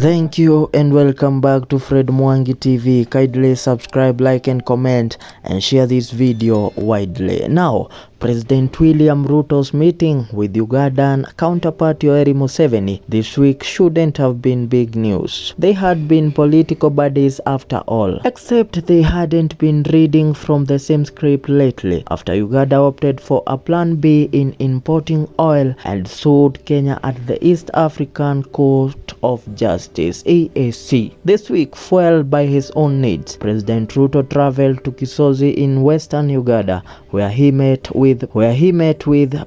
Thank you and welcome back to Fred Mwangi TV. Kindly subscribe, like and comment and share this video widely. Now, President William Ruto's meeting with Ugandan counterpart Yoweri Museveni this week shouldn't have been big news. They had been political buddies after all, except they hadn't been reading from the same script lately after Uganda opted for a plan B in importing oil and sued Kenya at the East African Court of Justice (EAC). This week, fueled by his own needs, President Ruto traveled to Kisozi in western Uganda where he met with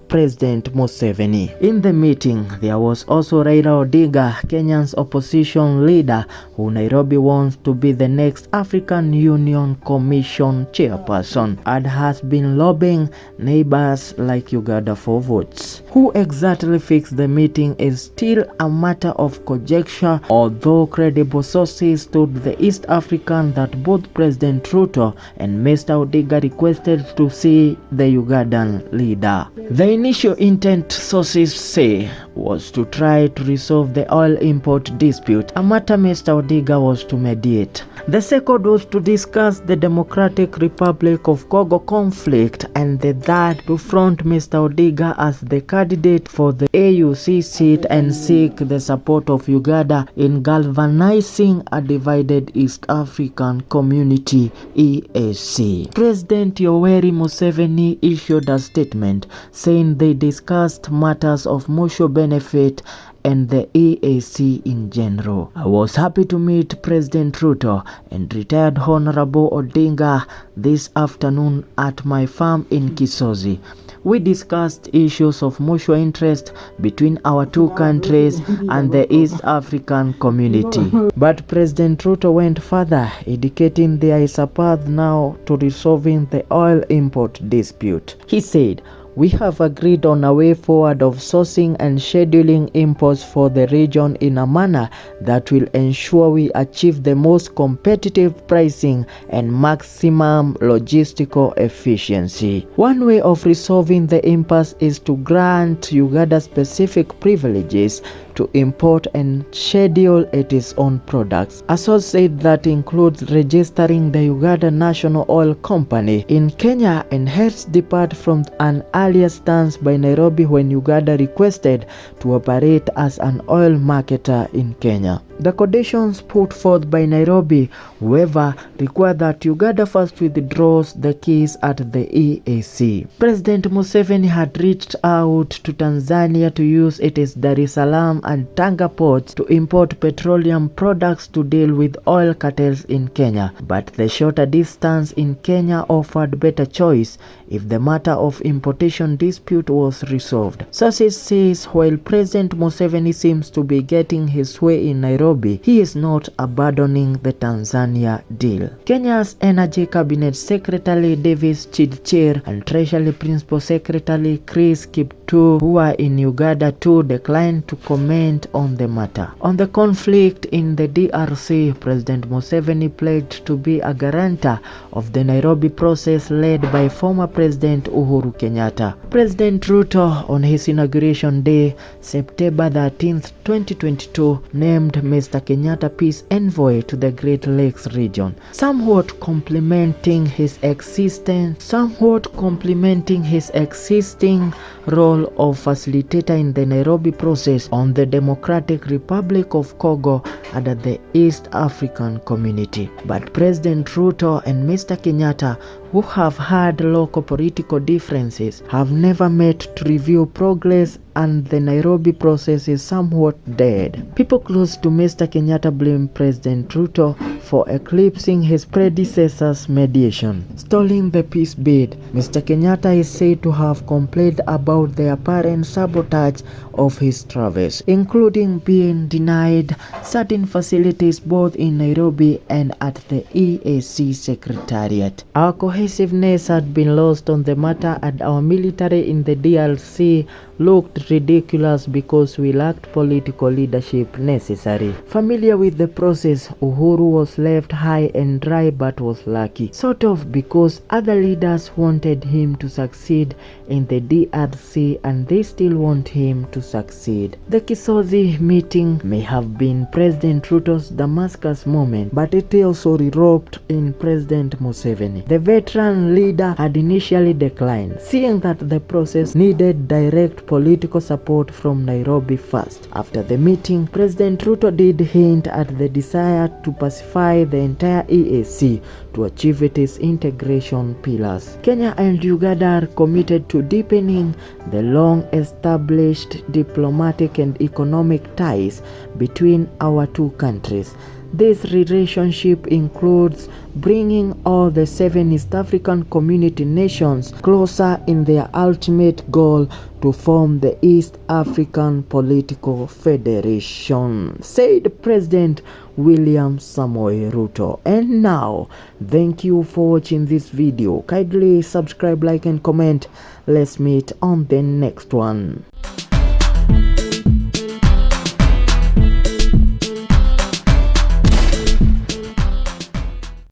President Museveni. In the meeting, there was also Raila Odinga, Kenya's opposition leader, who Nairobi wants to be the next African Union Commission chairperson and has been lobbying neighbors like Uganda for votes. Who exactly fixed the meeting is still a matter of conjecture, although credible sources told the East African that both President Ruto and Mr. Odinga requested to see the Ugandan leader. The initial intent, sources say, was to try to resolve the oil import dispute, a matter Mr. Odinga was to mediate. The second was to discuss the Democratic Republic of Congo conflict, and the third to front Mr. Odinga as the candidate for the AUC seat and seek the support of Uganda in galvanizing a divided East African community (EAC). President Yoweri Museveni issued a statement saying they discussed matters of mutual benefit and the EAC in general. I was happy to meet President Ruto and retired Honorable Odinga this afternoon at my farm in Kisozi. We discussed issues of mutual interest between our two countries and the East African community. But President Ruto went further, indicating there is a path now to resolving the oil import dispute. He said, "We have agreed on a way forward of sourcing and scheduling imports for the region in a manner that will ensure we achieve the most competitive pricing and maximum logistical efficiency. One way of resolving the impasse is to grant Uganda specific privileges to import and schedule its own products." A source said that includes registering the Uganda National Oil Company in Kenya and helps depart from an earlier stance by Nairobi when Uganda requested to operate as an oil marketer in Kenya. The conditions put forth by Nairobi, however, require that Uganda first withdraws the keys at the EAC. President Museveni had reached out to Tanzania to use its Dar es Salaam and Tanga ports to import petroleum products to deal with oil cartels in Kenya, but the shorter distance in Kenya offered better choice if the matter of importation dispute was resolved. Sources says while President Museveni seems to be getting his way in Nairobi, he is not abandoning the Tanzania deal. Kenya's Energy Cabinet Secretary Davis Chidchir and Treasury Principal Secretary Chris Kiptoo, who are in Uganda too, declined to comment on the matter. On the conflict in the DRC, President Museveni pledged to be a guarantor of the Nairobi process led by former President Uhuru Kenyatta. President Ruto, on his inauguration day, September 13, 2022, named Mr. Kenyatta Peace Envoy to the Great Lakes region, somewhat complementing his existing role of facilitator in the Nairobi process on the Democratic Republic of Congo and the East African community. But President Ruto and Mr. Kenyatta, who have had local political differences, have never met to review progress, and the Nairobi process is somewhat dead. People close to Mr. Kenyatta blame President Ruto for eclipsing his predecessor's mediation, stalling the peace bid. Mr. Kenyatta is said to have complained about the apparent sabotage of his travels, including being denied certain facilities both in Nairobi and at the EAC Secretariat. Our cohesiveness had been lost on the matter, and our military in the DRC looked felt ridiculous because we lacked political leadership necessary. Familiar with the process, Uhuru was left high and dry but was lucky. Sort of, because other leaders wanted him to succeed in the DRC and they still want him to succeed. The Kisozi meeting may have been President Ruto's Damascus moment, but it also erupted in President Museveni. The veteran leader had initially declined, seeing that the process needed direct political support from Nairobi first. After the meeting, President Ruto did hint at the desire to pacify the entire EAC to achieve its integration pillars. Kenya and Uganda are committed to deepening the long-established diplomatic and economic ties between our two countries. This relationship includes bringing all the 7 East African Community nations closer in their ultimate goal to form the East African Political Federation, said President William Samoei Ruto. And now, thank you for watching this video. Kindly subscribe, like and comment. Let's meet on the next one.